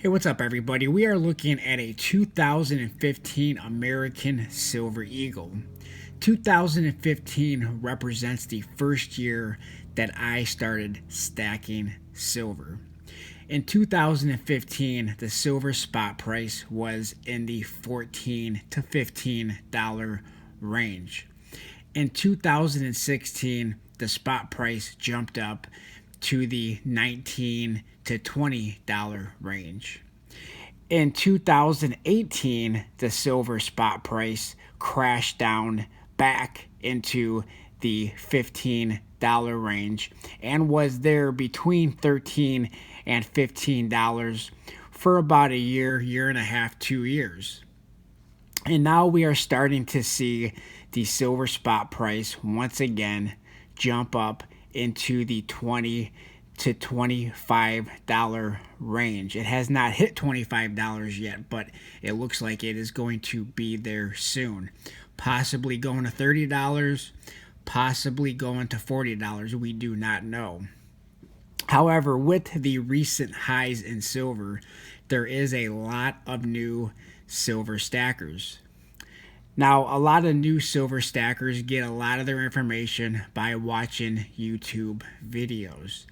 Hey, what's up, everybody? We are looking at a 2015 American Silver Eagle. 2015 represents the first year that I started stacking silver. In 2015, the silver spot price was in the $14 to $15 range. In 2016, the spot price jumped up to the $19 to $20 range. In 2018, the silver spot price crashed down back into the $15 range and was there between $13 and $15 for about a year and a half, 2 years. And now we are starting to see the silver spot price once again jump up into the $20 to $25 range. It has not hit $25 yet, but it looks like it is going to be there soon. Possibly going to $30, possibly going to $40. We do not know. However, with the recent highs in silver, there is a lot of new silver stackers. Now, a lot of new silver stackers get a lot of their information by watching YouTube videos.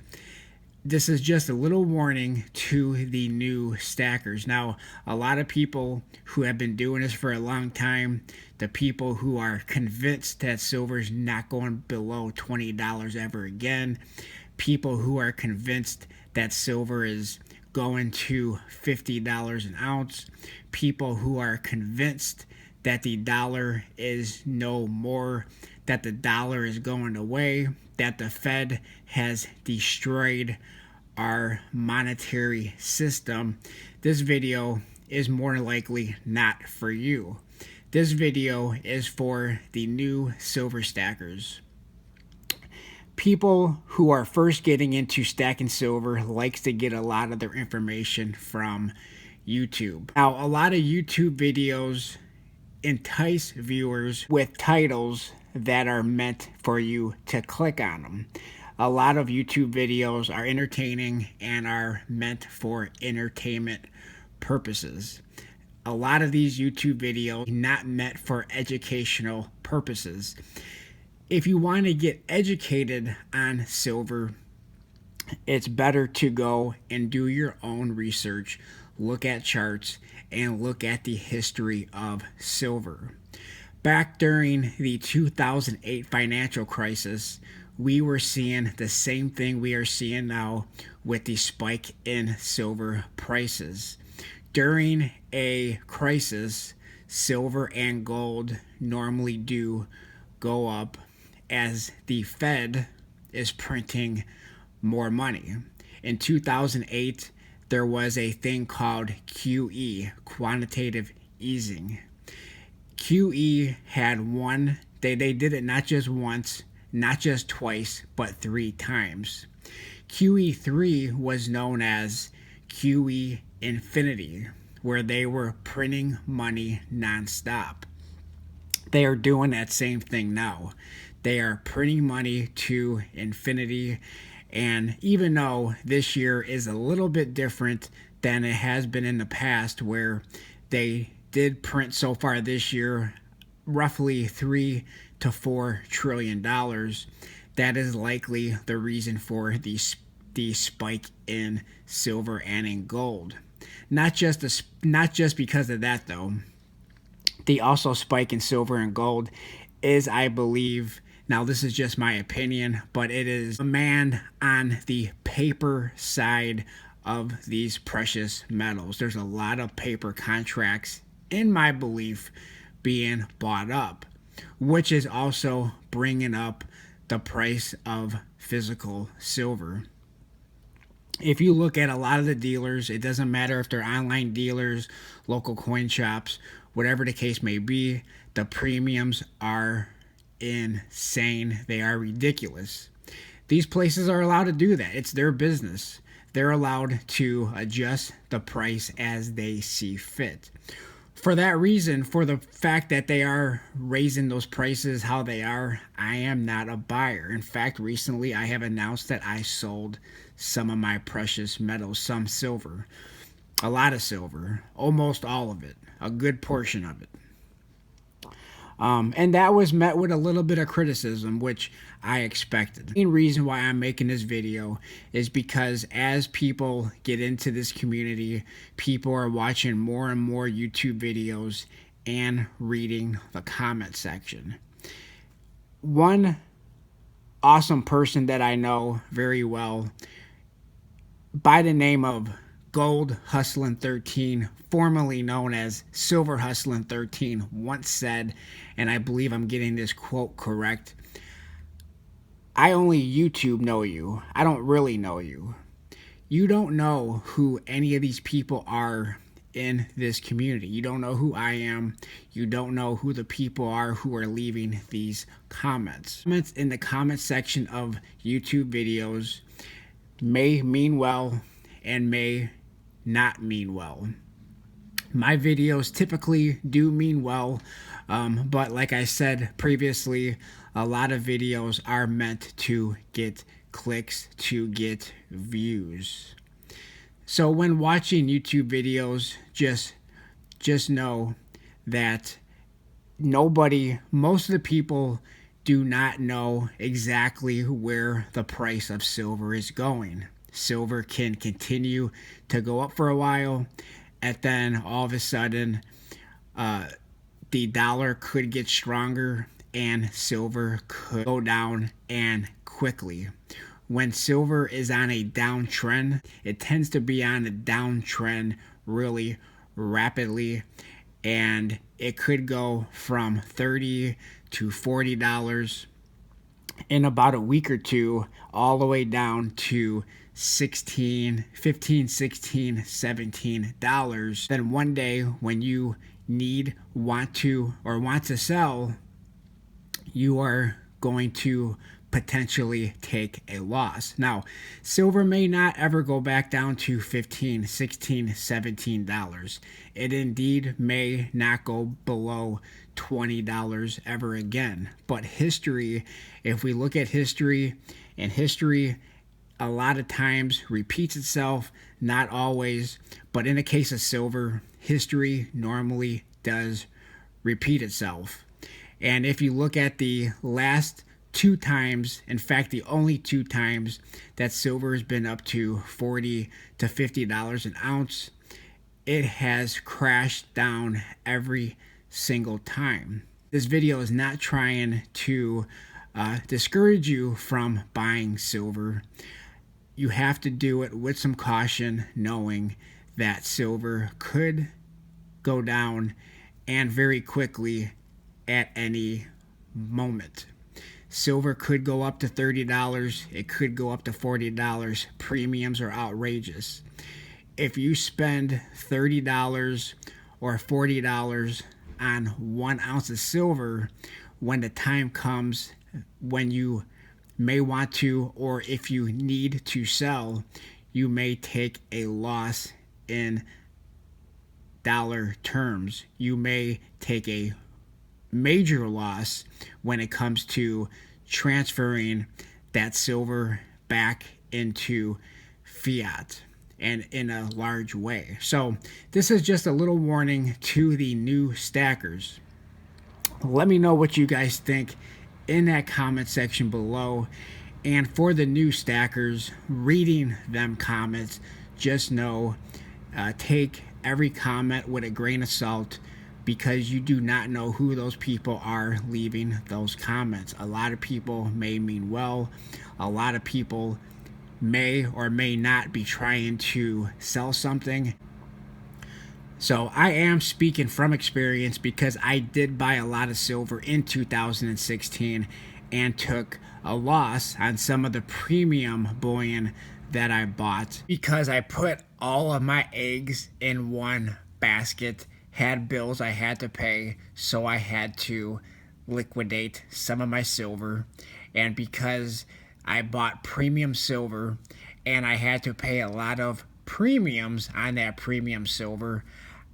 This is just a little warning to the new stackers. Now, a lot of people who have been doing this for a long time, the people who are convinced that silver is not going below $20 ever again, people who are convinced that silver is going to $50 an ounce, people who are convinced that the dollar is no more, that the dollar is going away, that the Fed has destroyed our monetary system. This video is more likely not for you. This video is for the new silver stackers. People who are first getting into stacking silver likes to get a lot of their information from YouTube. Now, a lot of YouTube videos entice viewers with titles that are meant for you to click on them. A lot of YouTube videos are entertaining and are meant for entertainment purposes. A lot of these YouTube videos are not meant for educational purposes. If you want to get educated on silver, it's better to go and do your own research, look at charts, and look at the history of silver. Back during the 2008 financial crisis, we were seeing the same thing we are seeing now with the spike in silver prices. During a crisis, silver and gold normally do go up as the Fed is printing more money. In 2008, there was a thing called QE, quantitative easing. QE had one, they did it not just once, not just twice, but 3 times. QE3 was known as QE Infinity, where they were printing money nonstop. They are doing that same thing now. They are printing money to infinity. And even though this year is a little bit different than it has been in the past, where they did print so far this year roughly $3 to $4 trillion, that is likely the reason for the spike in silver and in gold. Not just because of that, though. The also spike in silver and gold is, I believe, now this is just my opinion, but it is demand on the paper side of these precious metals. There's a lot of paper contracts, in my belief, being bought up, which is also bringing up the price of physical silver. If you look at a lot of the dealers, it doesn't matter if they're online dealers, local coin shops, whatever the case may be, the premiums are insane. They are ridiculous. These places are allowed to do that. It's their business. They're allowed to adjust the price as they see fit. For that reason, for the fact that they are raising those prices how they are, I am not a buyer. In fact, recently I have announced that I sold some of my precious metals, some silver. a lot of silver, almost all of it, a good portion of it. And that was met with a little bit of criticism, which I expected. The main reason why I'm making this video is because as people get into this community, people are watching more and more YouTube videos and reading the comment section. One awesome person that I know very well by the name of Gold Hustlin' 13, formerly known as Silver Hustlin' 13, once said, and I believe I'm getting this quote correct, "I only YouTube know you. I don't really know you." You don't know who any of these people are in this community. You don't know who I am. You don't know who the people are who are leaving these comments. Comments in the comment section of YouTube videos may mean well and may not mean well. My videos typically do mean well, but like I said previously, a lot of videos are meant to get clicks, to get views. So when watching YouTube videos, just know that most of the people do not know exactly where the price of silver is going. Silver can continue to go up for a while, and then all of a sudden the dollar could get stronger and silver could go down, and quickly. When silver is on a downtrend, it tends to be on a downtrend really rapidly, and it could go from $30 to $40 in about a week or two, all the way down to $15, $16, $17. Then one day when you want to sell, you are going to potentially take a loss. Now, silver may not ever go back down to $15, $16, $17. It indeed may not go below $20 ever again. But history, if we look at history, and history a lot of times repeats itself, not always, but in the case of silver, history normally does repeat itself. And if you look at the last 2 times, in fact, the only 2 times that silver has been up to $40 to $50 an ounce, it has crashed down every single time. This video is not trying to discourage you from buying silver. You have to do it with some caution, knowing that silver could go down, and very quickly, at any moment. Silver could go up to $30. It could go up to $40. Premiums are outrageous. If you spend $30 or $40 on 1 ounce of silver, when the time comes when you may want to, or if you need to sell, you may take a loss in dollar terms. You may take a major loss when it comes to transferring that silver back into fiat, and in a large way. So this is just a little warning to the new stackers. Let me know what you guys think in that comment section below. And for the new stackers, reading them comments, just know, take every comment with a grain of salt, because you do not know who those people are leaving those comments. A lot of people may mean well. A lot of people may or may not be trying to sell something. So I am speaking from experience, because I did buy a lot of silver in 2016 and took a loss on some of the premium bullion that I bought, because I put all of my eggs in one basket, had bills I had to pay, so I had to liquidate some of my silver. And because I bought premium silver and I had to pay a lot of premiums on that premium silver,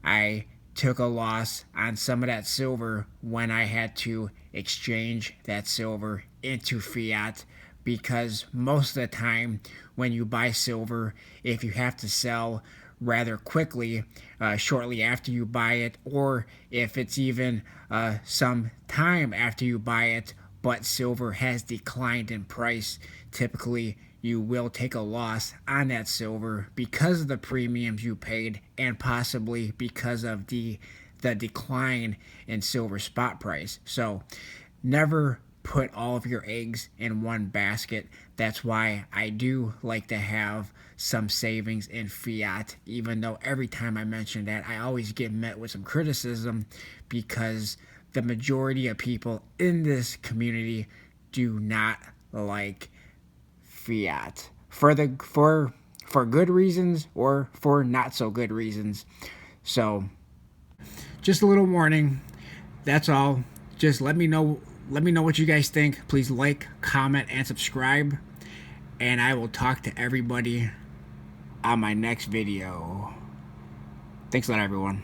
I took a loss on some of that silver when I had to exchange that silver into fiat, because most of the time when you buy silver, if you have to sell rather quickly, shortly after you buy it, or if it's even some time after you buy it, but silver has declined in price, typically you will take a loss on that silver because of the premiums you paid and possibly because of the decline in silver spot price. So never put all of your eggs in one basket. That's why I do like to have some savings in fiat, even though every time I mention that, I always get met with some criticism because the majority of people in this community do not like fiat for good reasons or for not so good reasons. So just a little warning. That's all. Just let me know what you guys think. Please like, comment, and subscribe. And I will talk to everybody on my next video. Thanks a lot, everyone.